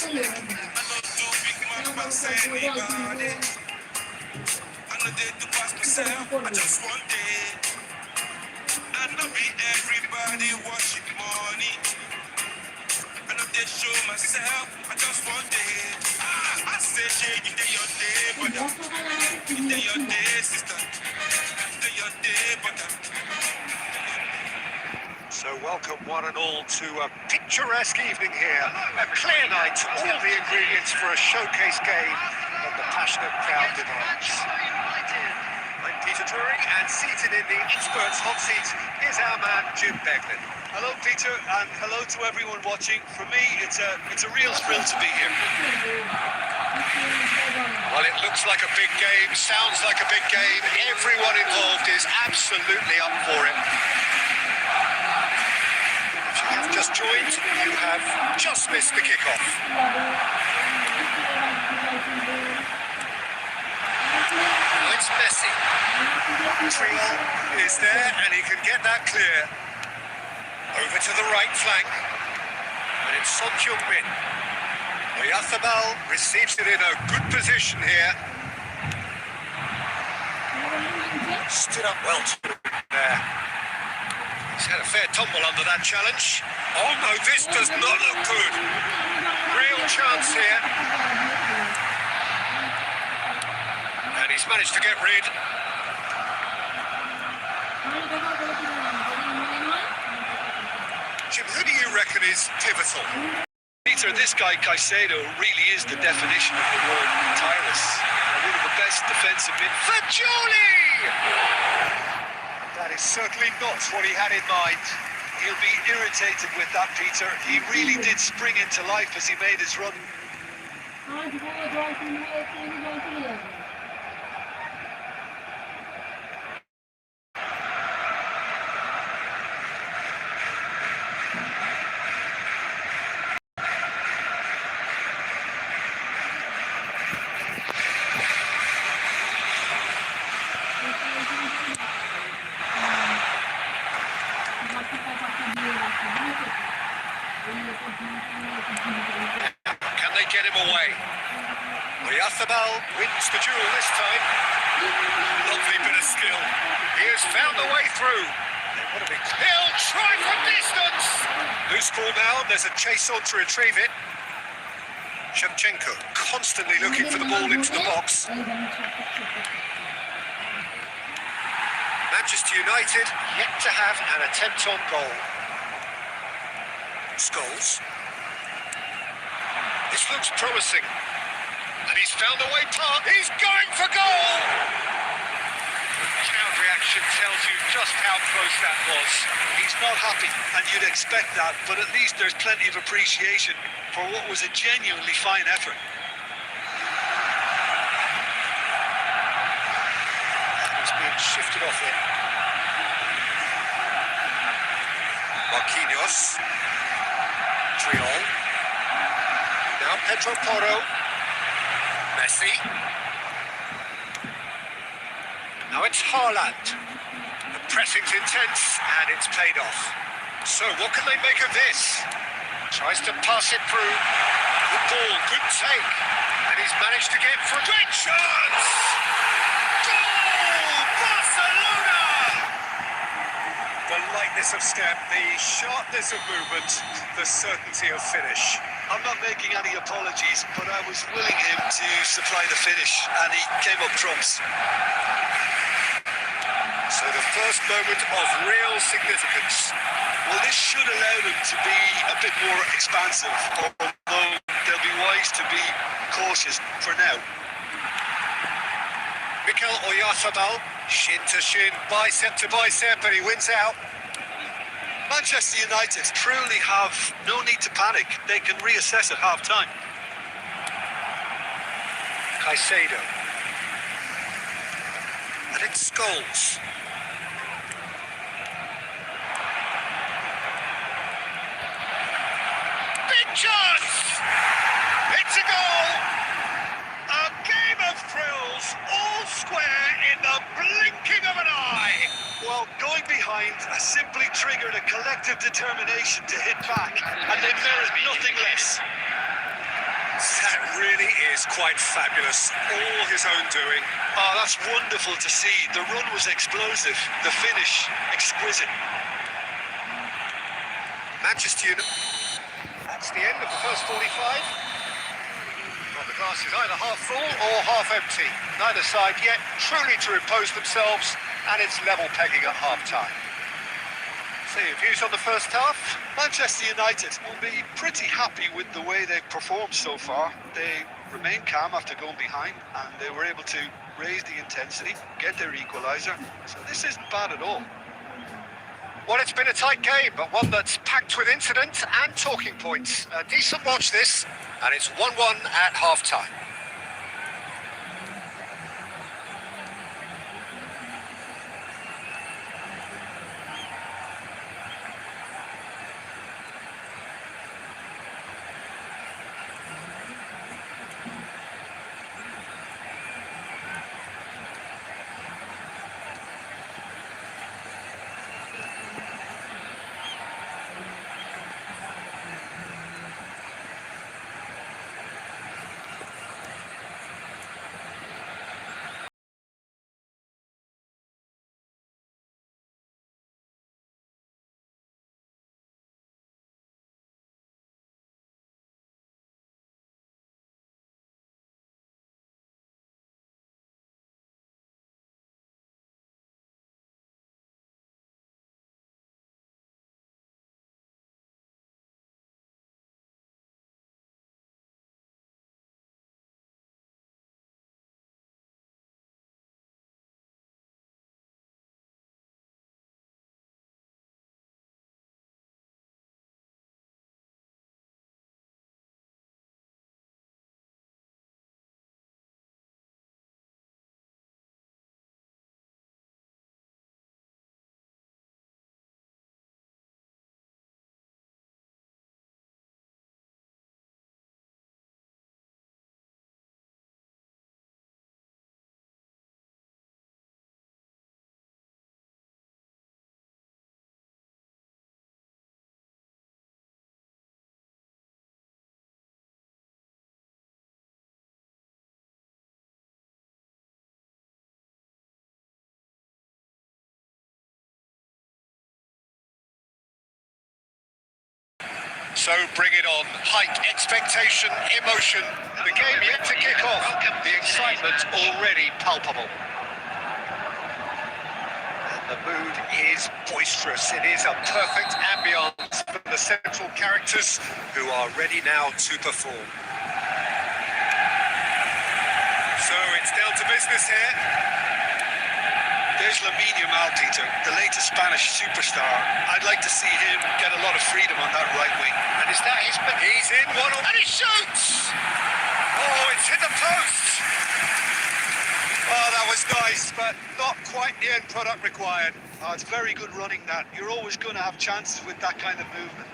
I just want it. I know be everybody watching money. I know they show myself. I just want it. I say, yeah, you day your day, but you day your day, sister. You day your day, but. So welcome one and all to a picturesque evening here. A clear night, all the ingredients for a showcase game that the passionate crowd demands. I'm Peter Drury, and seated in the experts' hot seat is our man Jim Beglin. Hello, Peter, and hello to everyone watching. For me, it's a real thrill to be here. Well, it looks like a big game, sounds like a big game. Everyone involved is absolutely up for it. If you have just joined, you have just missed the kickoff. Now it's Messi. Triol is there, and he can get that clear. Over to the right flank, and it's Son Heung-min. Oyarzabal receives it in a good position here. Stood up well there. He's had a fair tumble under that challenge. Oh no, this does not look good. Real chance here. And he's managed to get rid. Jim, who do you reckon is pivotal? Peter, this guy Caicedo really is the definition of the word tireless. One of the best defensive midfielders. Fagioli! That is certainly not what he had in mind. He'll be irritated with that, Peter. He really did spring into life as he made his run. Can they get him away? Oyarzabal wins the duel this time. Lovely bit of skill. He has found the way through. He'll try from distance. Loose ball now. There's a chase on to retrieve it. Shevchenko constantly looking for the ball into the box. Manchester United yet to have an attempt on goal. Scholes. This looks promising. And he's found a way past. He's going for goal! The crowd reaction tells you just how close that was. He's not happy, and you'd expect that, but at least there's plenty of appreciation for what was a genuinely fine effort. He's being shifted off it. Marquinhos. Triol. Now Pedro Porro. Messi. Now it's Haaland. The pressing's intense and it's paid off. So what can they make of this? Tries to pass it through. Good ball, good take. And he's managed to get through. Great chance! Goal! Barcelona! The lightness of step, the sharpness of movement, the certainty of finish. I'm not making any apologies, but I was willing him to supply the finish, and he came up trumps. So the first moment of real significance. Well, this should allow them to be a bit more expansive, although they'll be wise to be cautious for now. Mikel Oyarzabal, shin to shin, bicep to bicep, and he wins out. Manchester United truly have no need to panic. They can reassess at half-time. Caicedo. And it's Scholes. Big chance! It's a goal! A game of thrills, all square in the blinking of an eye. Well, going behind has simply triggered a collective determination to hit back, and they merit nothing less. That really is quite fabulous. All his own doing. Oh, that's wonderful to see. The run was explosive, the finish exquisite. Manchester United. That's the end of the first 45. Well, the glass is either half full or half empty. Neither side yet truly to impose themselves, and it's level pegging at half-time. So your views on the first half? Manchester United will be pretty happy with the way they've performed so far. They remained calm after going behind, and they were able to raise the intensity, get their equaliser. So this isn't bad at all. Well, it's been a tight game, but one that's packed with incident and talking points. A decent watch this, and it's 1-1 at half-time. So bring it on. Height, expectation, emotion. The game yet to kick off. The excitement already palpable. And the mood is boisterous. It is a perfect ambience for the central characters who are ready now to perform. So it's down to business here. There's Lamine, Peter, the latest Spanish superstar. I'd like to see him get a lot of freedom on that right wing. And is that his... He's in one and he shoots! Oh, it's hit the post! Oh, that was nice, but not quite the end product required. Oh, it's very good running, that. You're always going to have chances with that kind of movement.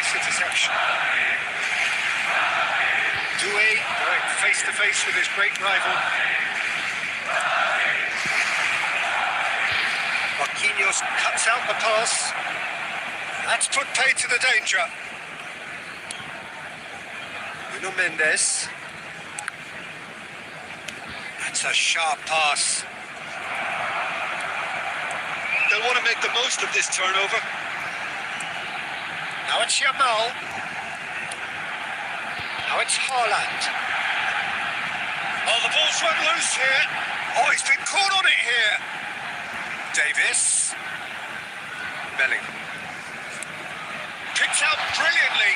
Interception. Doué going face to face with his great rival. Marquinhos cuts out the pass. That's put paid to the danger. Nuno Mendes. That's a sharp pass. They'll want to make the most of this turnover. Now it's Yamal. Now it's Haaland. Oh, the ball's run loose here. Oh, he's been caught on it here. Davis. Bellingham. Picked out brilliantly.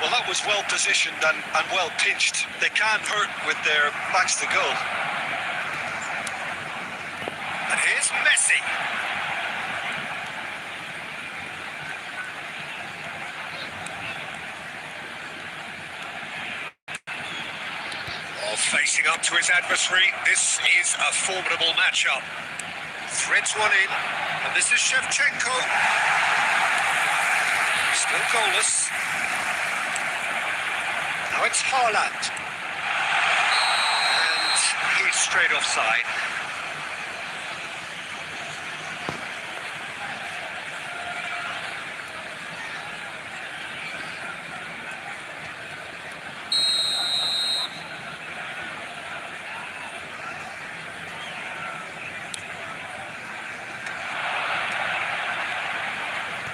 Well, that was well positioned and well pinched. They can't hurt with their backs to goal. And here's Messi. Facing up to his adversary, this is a formidable matchup. Threads one in, and this is Shevchenko. Still goalless. it's Haaland. And he's straight offside.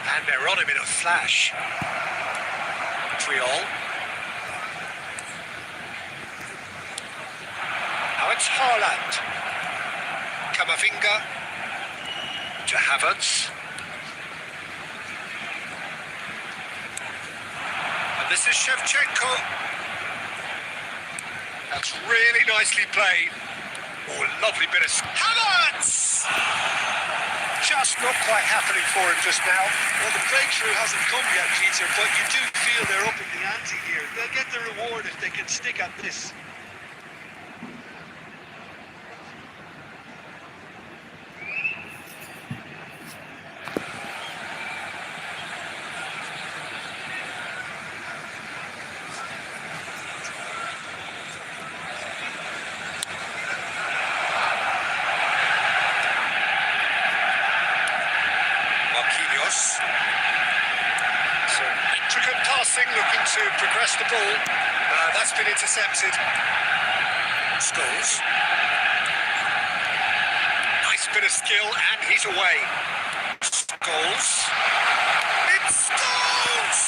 And they're on him in a flash. Triol. Now it's Haaland. Camavinga. To Havertz. And this is Shevchenko. That's really nicely played. Oh, lovely bit of... Havertz! Just not quite happening for him just now. Well, the breakthrough hasn't come yet, Peter, but you do feel they're up in the ante here. They'll get the reward if they can stick at this. So intricate passing, looking to progress the ball. That's been intercepted. Scholes. Nice bit of skill, and he's away. Scholes. It's Scholes!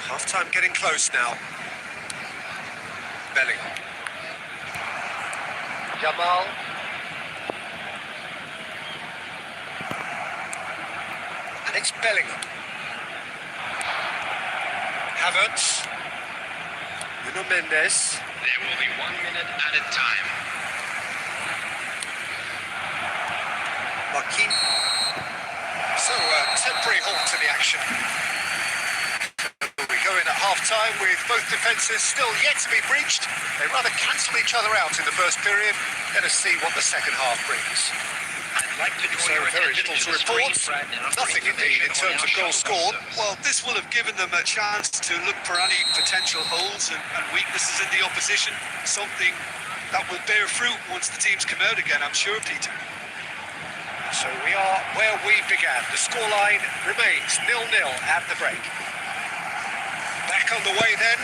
Half-time getting close now. Bellingham. Jamal. And it's Bellingham. Havertz. Nuno Mendes. There will be 1 minute at a time. Marquinhos. So, temporary halt to the action. We go in at half-time with both defences still yet to be breached. They rather cancel each other out in the first period. Let us see what the second half brings. I'd like to So very little to report. Nothing indeed in terms of goals scored. Well, this will have given them a chance to look for any potential holes and weaknesses in the opposition. Something that will bear fruit once the teams come out again, I'm sure, Peter. So we are where we began. The scoreline remains 0-0 at the break. Back on the way then.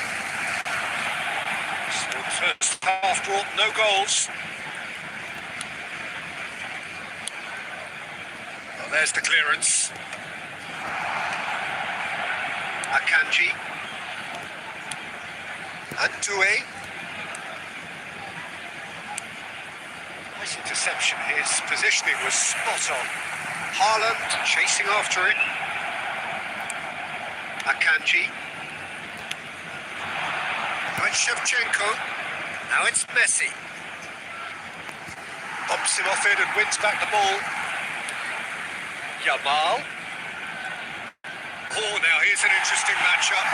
So the first half brought no goals. Well, there's the clearance. Akanji. And Doué. Nice interception. His positioning was spot on. Haaland chasing after it. Akanji. Now it's Shevchenko. Now it's Messi. Bumps him off it and wins back the ball. Jamal. Oh, now here's an interesting matchup.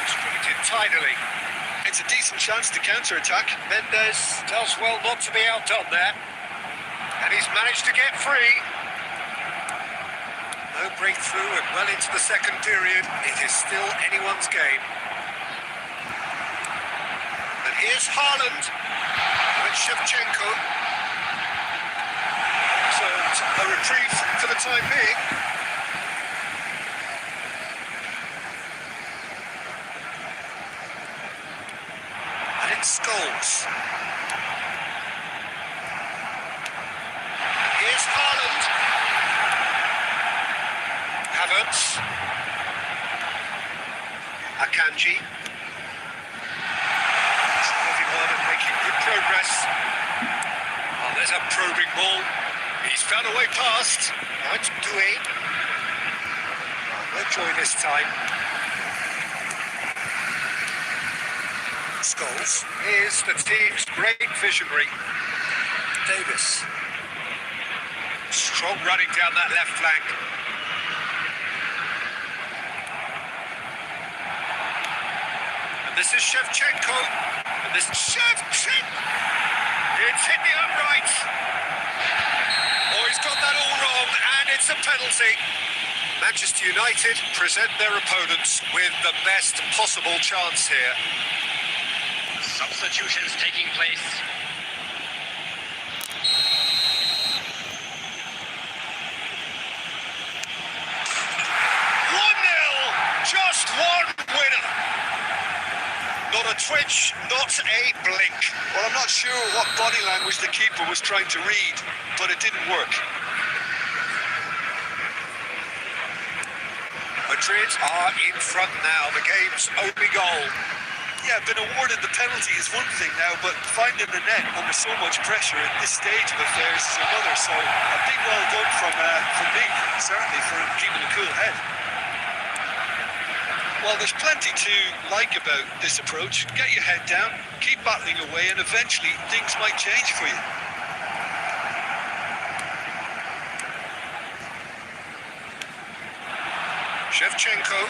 It's put it in tidily. It's a decent chance to counter-attack. Mendes does well not to be outdone there. And he's managed to get free. No breakthrough and well into the second period. It is still anyone's game. And here's Haaland. And Shevchenko. So a reprieve for the time being. And it's Scholes. And here's Haaland. Havertz. Akanji. Everyone is making good progress. Oh, there's a probing ball. He's found a way past. Now it's Doué. Oh, no joy this time. Scholes is the team's great visionary. Davis. Strong running down that left flank. And this is Shevchenko. And this is Shevchenko. It's hit the upright. Oh, he's got that all wrong, and it's a penalty. Manchester United present their opponents with the best possible chance here. Substitutions taking place. 1-0, just one winner. Not a twitch, not a blink. Well, I'm not sure what body language the keeper was trying to read, but it didn't work. Madrid are in front now, the game's only goal. Yeah, being awarded the penalty is one thing now, but finding the net under so much pressure at this stage of affairs is another. So a big well done from me, certainly, for keeping a cool head. Well, there's plenty to like about this approach. Get your head down, keep battling away, and eventually things might change for you. Shevchenko.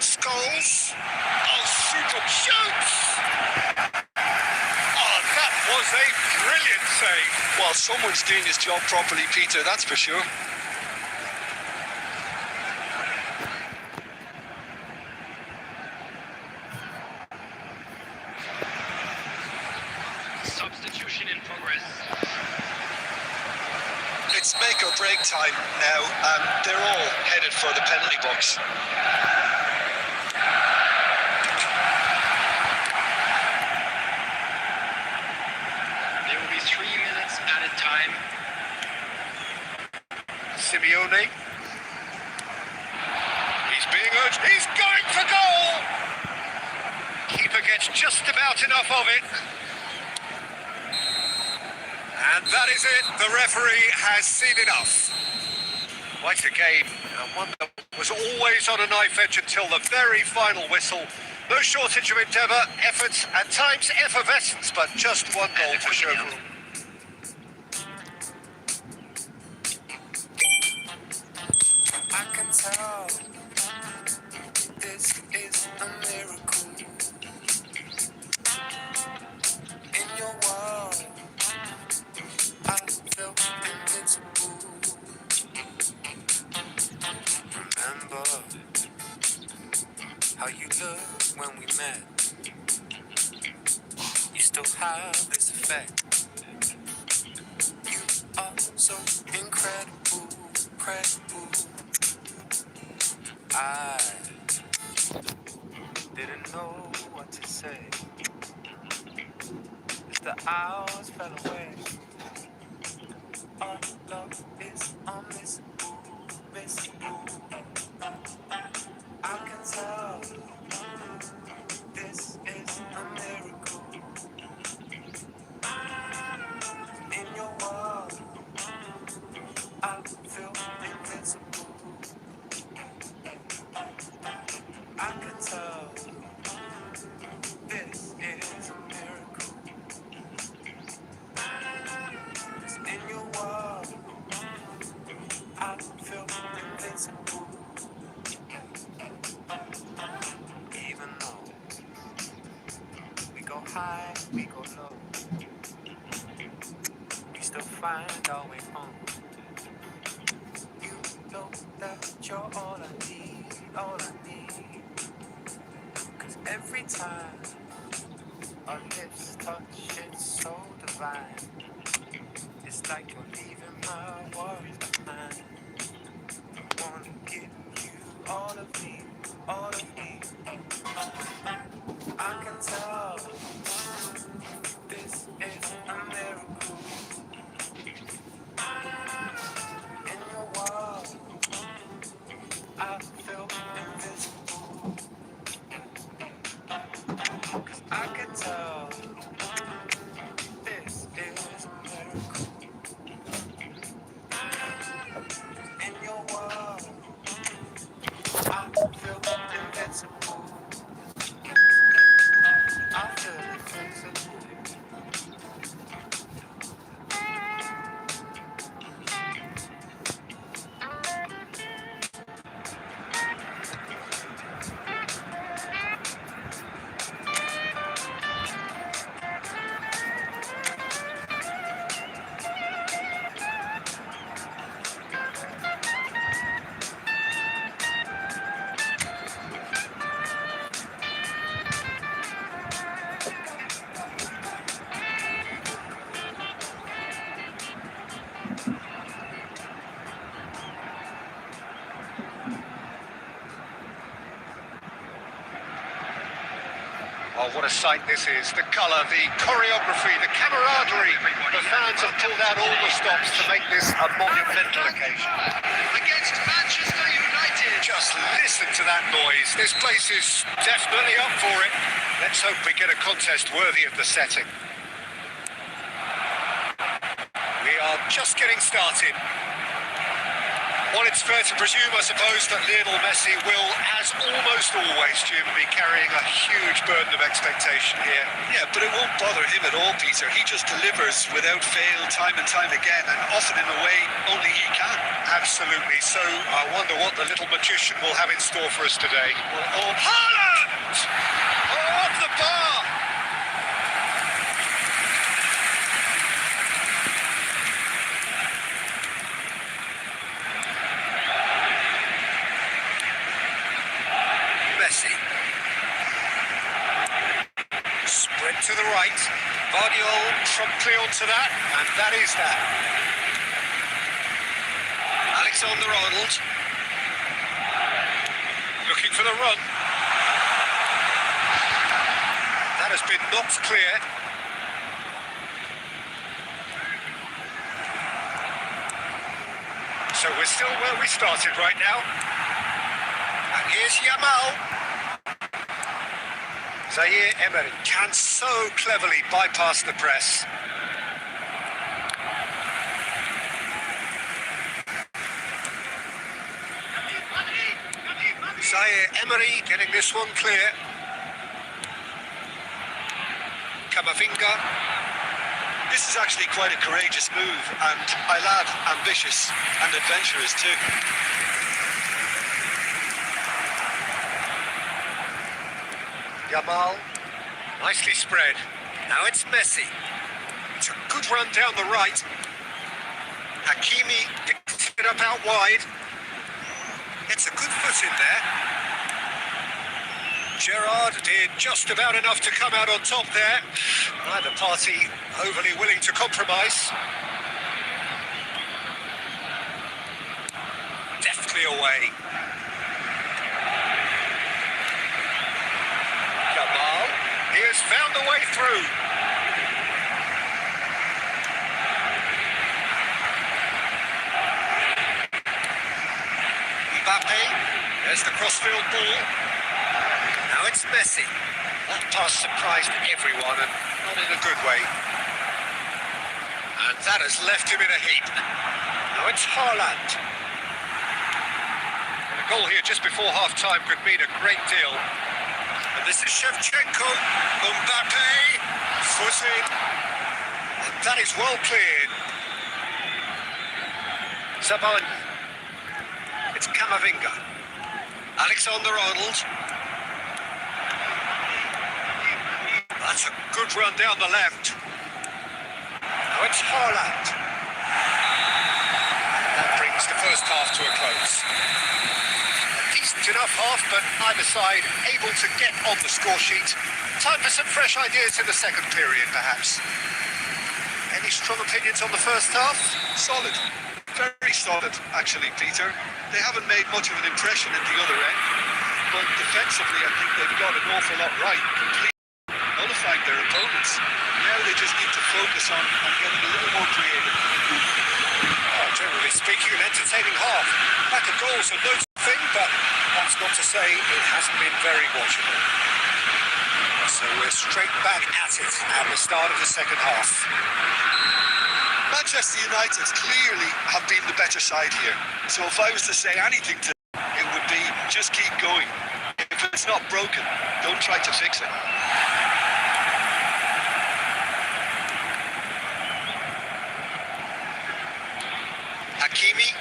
Scholes. Oh, super shoots! Oh, that was a brilliant save. Well, someone's doing his job properly, Peter, that's for sure. Substitution in progress. It's make or break time now, and they're all headed for the penalty box. There will be 3 minutes added time. Simeone. He's being urged. He's going for goal! Keeper gets just about enough of it. And that is it. The referee has seen enough. Quite a game, and one that was always on a knife edge until the very final whistle. No shortage of endeavour, effort, at times effervescence, but just one goal to show for all. I can tell this is a miracle. In your world, I feel invincible. Remember how you looked when we met. You still have this effect. You are so incredible, incredible. I didn't know what to say as the hours fell away. Our love is unmissable, missable. I can tell this is a miracle. In your world, I feel invincible. I can tell this is a miracle. 'Cause in your world, I feel invincible. Even though we go high, we go low, we still find our way home. You know that you're all I need, all I need. 'Cause every time our lips touch, it's so divine. It's like you're leaving my worries behind. I wanna give you all of me, all of me. I can tell this is a miracle. In your world, I feel invisible. 'Cause I can tell this is a miracle. In your world, I feel invincible. Oh, what a sight this is. The colour, the choreography, the camaraderie. The fans have pulled out all the stops to make this a monumental occasion. Against Manchester United. Just listen to that noise. This place is definitely up for it. Let's hope we get a contest worthy of the setting. We are just getting started. Well, it's fair to presume, I suppose, that Lionel Messi will, as almost always, Jim, be carrying a huge burden of expectation here. Yeah, but it won't bother him at all, Peter. He just delivers without fail time and time again, and often in a way only he can. Absolutely. So I wonder what the little magician will have in store for us today. Well, Haaland! Oh, off the bar! Messi. Spread to the right. Vardiol promptly onto that, and that is that. Alexander-Arnold. Looking for the run. That has been knocked clear. So we're still where we started right now. And here's Yamal. Zaire Emery can so cleverly bypass the press. Zaire Emery getting this one clear. Camavinga. this is actually quite a courageous move, and I'll add ambitious and adventurous too. Yamal, nicely spread. Now it's Messi. It's a good run down the right. Hakimi picks it up out wide. It's a good foot in there. Gerrard did just about enough to come out on top there. Neither party overly willing to compromise. Deftly away. Yamal, he has found a way through. Mbappe, there's the crossfield ball. Now it's Messi. That pass surprised everyone, and not in a good way. And that has left him in a heap. Now it's Haaland. And a goal here just before half-time could mean a great deal. And this is Shevchenko. Mbappe, foot in. And that is well cleared. Zabani. It's Camavinga. Alexander-Arnold. That's a good run down the left. Now it's Haaland. That brings the first half to a close. A decent enough half, but either side able to get on the score sheet. Time for some fresh ideas in the second period, perhaps. Any strong opinions on the first half? Solid. Very solid, actually, Peter. They haven't made much of an impression at the other end, but defensively I think they've got an awful lot right, completely nullifying their opponents. Now they just need to focus on getting a little more creative. Oh, generally speaking, an entertaining half. Lack of goals and no thing, but that's not to say it hasn't been very watchable. So we're straight back at it at the start of the second half. Manchester United clearly have been the better side here. So if I was to say anything to them, it would be just keep going. If it's not broken, don't try to fix it. Hakimi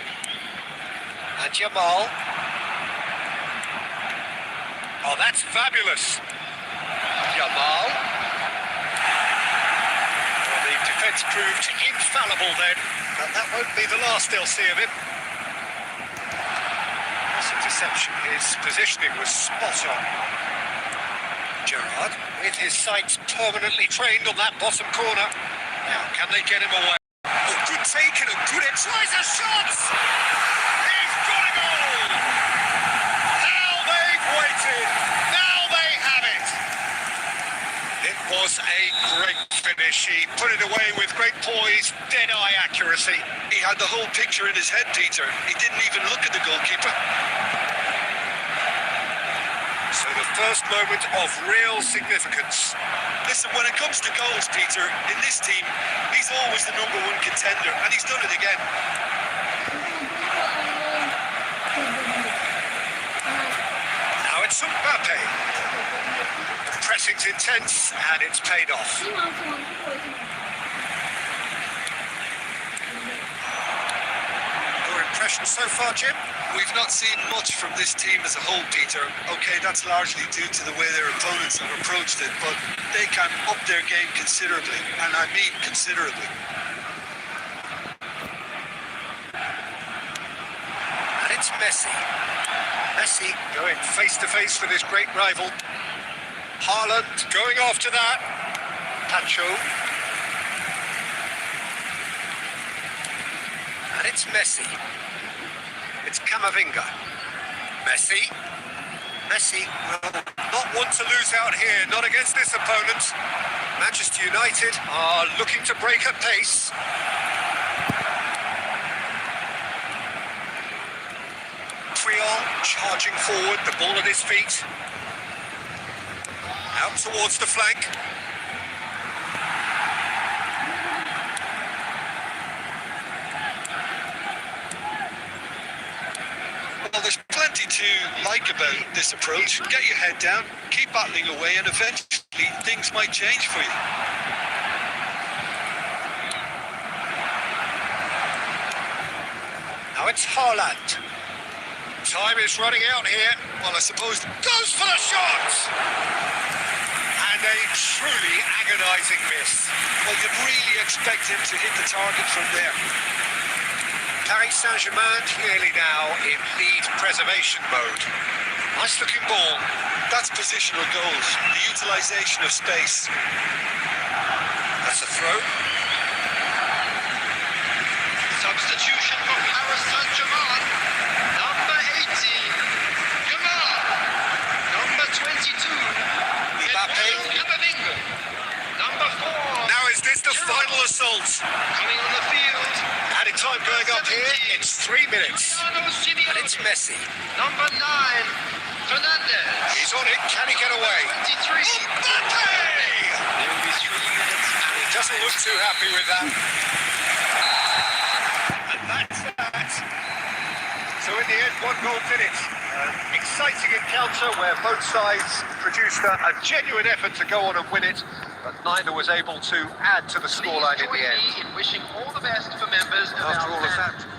and Yamal. Oh, that's fabulous. Yamal. Well, the defence proved infallible then, but that won't be the last they'll see of him. That's a deception. His positioning was spot on. Gerrard, with his sights permanently trained on that bottom corner. Now, can they get him away? Oh, good take and a good tries a shot! He's got a goal! How they've waited! Now they have it! finish. He put it away with great poise, dead-eye accuracy. He had the whole picture in his head, Peter. He didn't even look at the goalkeeper. So the first moment of real significance. Listen, when it comes to goals, Peter, in this team, he's always the #1 contender, and he's done it again. Now it's Mbappe. The pressing's intense, and it's paid off. Your impression so far, Jim? We've not seen much from this team as a whole, Peter. Okay, that's largely due to the way their opponents have approached it, but they can up their game considerably, and I mean considerably. And it's Messi. Messi going face-to-face with his great rival. Haaland going after that. Pacho. And it's Messi. It's Camavinga. Messi. Messi will not want to lose out here, not against this opponent. Manchester United are looking to break at pace. Triol charging forward, the ball at his feet. Out towards the flank. Well, there's plenty to like about this approach. Get your head down, keep battling away, and eventually things might change for you. Now it's Haaland. Time is running out here. Well, I suppose goes for the shot! And a truly agonising miss. Well, you'd really expect him to hit the target from there. Paris Saint-Germain clearly now in lead preservation mode. Nice looking ball. That's positional goals, the utilisation of space. That's a throw. Substitution for Paris Saint-Germain. Number 18, Neymar. Number 22, Mbappe. Camavinga. Number 4, Now is this the final assault? coming on the field. Added time going up here. It's 3 minutes. And it's Messi. Number 9, Fernandez. He's on it. Can he get away? 23. Mbappe! There will be 3 minutes. And he doesn't look too happy with that. And that's that. So in the end, 1 goal finished. An exciting encounter where both sides produced a genuine effort to go on and win it, but neither was able to add to the scoreline in the end. In wishing all the best for members of After our all of fans. that,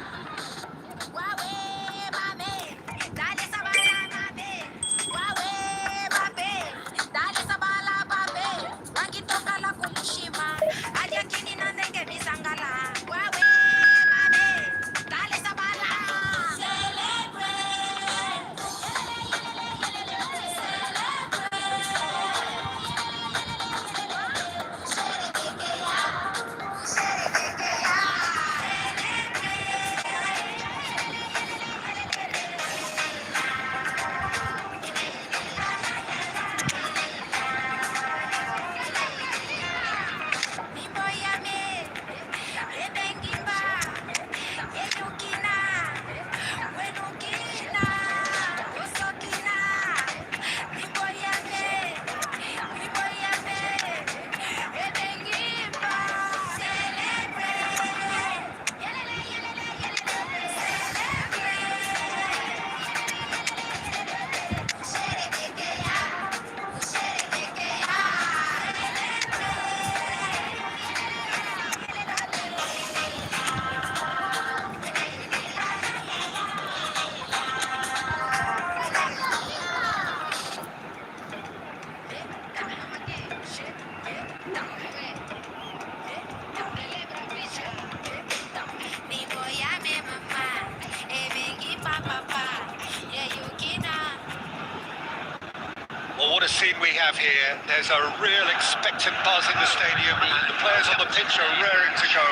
well, what a scene we have here. There's a real expectant buzz in the stadium, and the players on the pitch are raring to go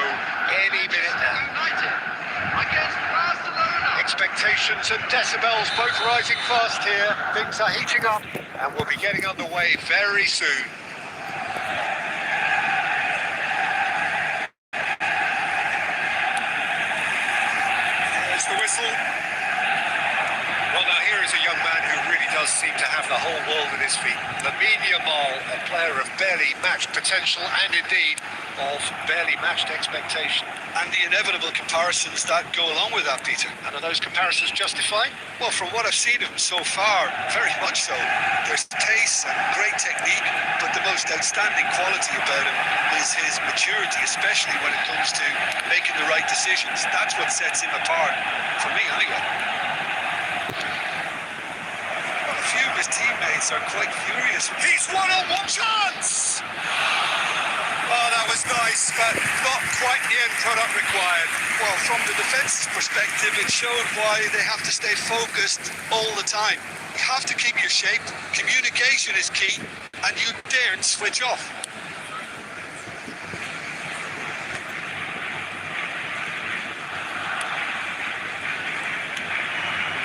any minute now. United against Barcelona. Expectations and decibels both rising fast here. Things are heating up, and we'll be getting underway very soon. does seem to have the whole world at his feet. Yamal, a player of barely matched potential and indeed of barely matched expectation. And the inevitable comparisons that go along with that, Peter. And are those comparisons justified? Well, from what I've seen of him so far, very much so. There's pace and great technique, but the most outstanding quality about him is his maturity, especially when it comes to making the right decisions. That's what sets him apart, for me anyway. Well, a few of his teammates are quite furious. He's one-on-one chance! Oh, that was nice, but not quite the end product required. Well, from the defence's perspective, it showed why they have to stay focused all the time. You have to keep your shape, communication is key, and you daren't switch off.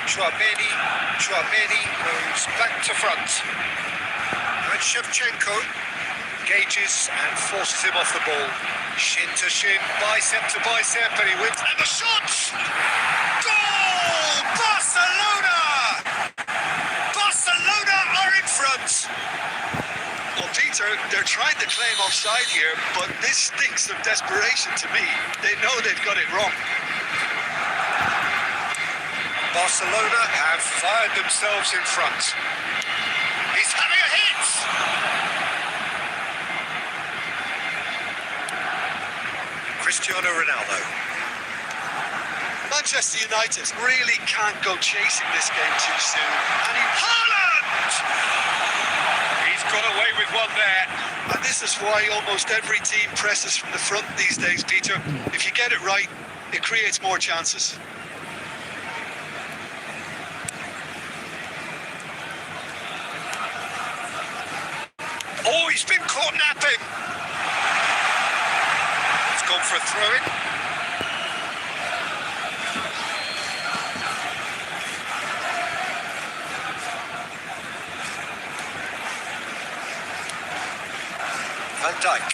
Chouameni moves back to front. And Shevchenko engages and forces him off the ball. Shin to shin, bicep to bicep, and he wins. And the shot! Goal! Barcelona! Barcelona are in front! Well, Peter, they're trying to claim offside here, but this stinks of desperation to me. They know they've got it wrong. Barcelona have fired themselves in front. He's having a hit! Cristiano Ronaldo. Manchester United really can't go chasing this game too soon. And Haaland! He's got away with one there. And this is why almost every team presses from the front these days, Peter. If you get it right, it creates more chances. Oh, he's been caught napping. He's gone for a throw-in. Van Dijk.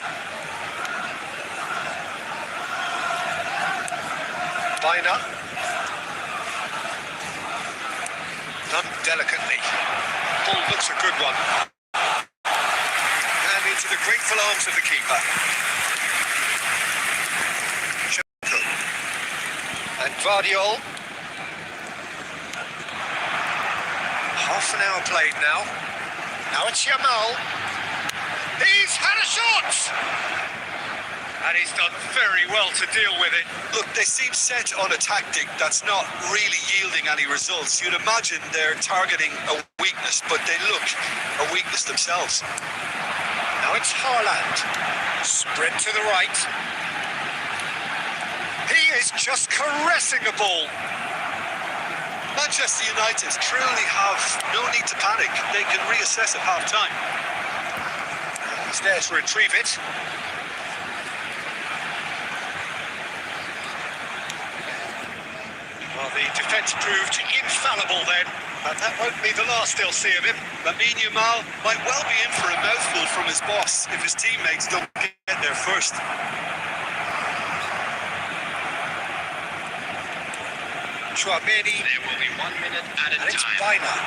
Biner. Done delicately. Ball looks a good one. Into the grateful arms of the keeper. Shevchenko. And Guardiola. Half an hour played now. Now it's Yamal. He's had a shot! And he's done very well to deal with it. Look, they seem set on a tactic that's not really yielding any results. You'd imagine they're targeting a weakness, but they look a weakness themselves. Now it's Haaland. Sprint to the right. He is just caressing a ball. Manchester United truly have no need to panic. They can reassess at half-time. He's there to retrieve it. Well, the defence proved infallible then, and that won't be the last they'll see of him. Yamal might well be in for a mouthful from his boss if his teammates don't get there first. Chouameni. There will be 1 minute at a And it's time. Biner.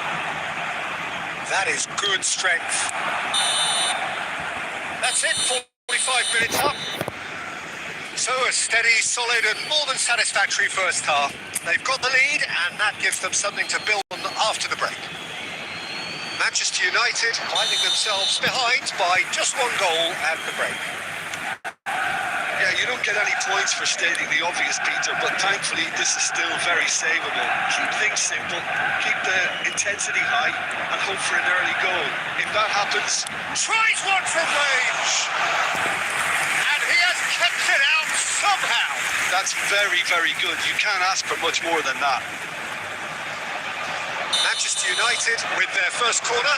That is good strength. That's it, 45 minutes up. So a steady, solid and more than satisfactory first half. They've got the lead and that gives them something to build on after the break. Manchester United finding themselves behind by just one goal at the break. Yeah, you don't get any points for stating the obvious, Peter, but thankfully this is still very savable. Keep things simple, keep the intensity high, and hope for an early goal. If that happens... Tries one from range! And he has kept it out somehow! That's very, very good. You can't ask for much more than that. Manchester United with their first corner.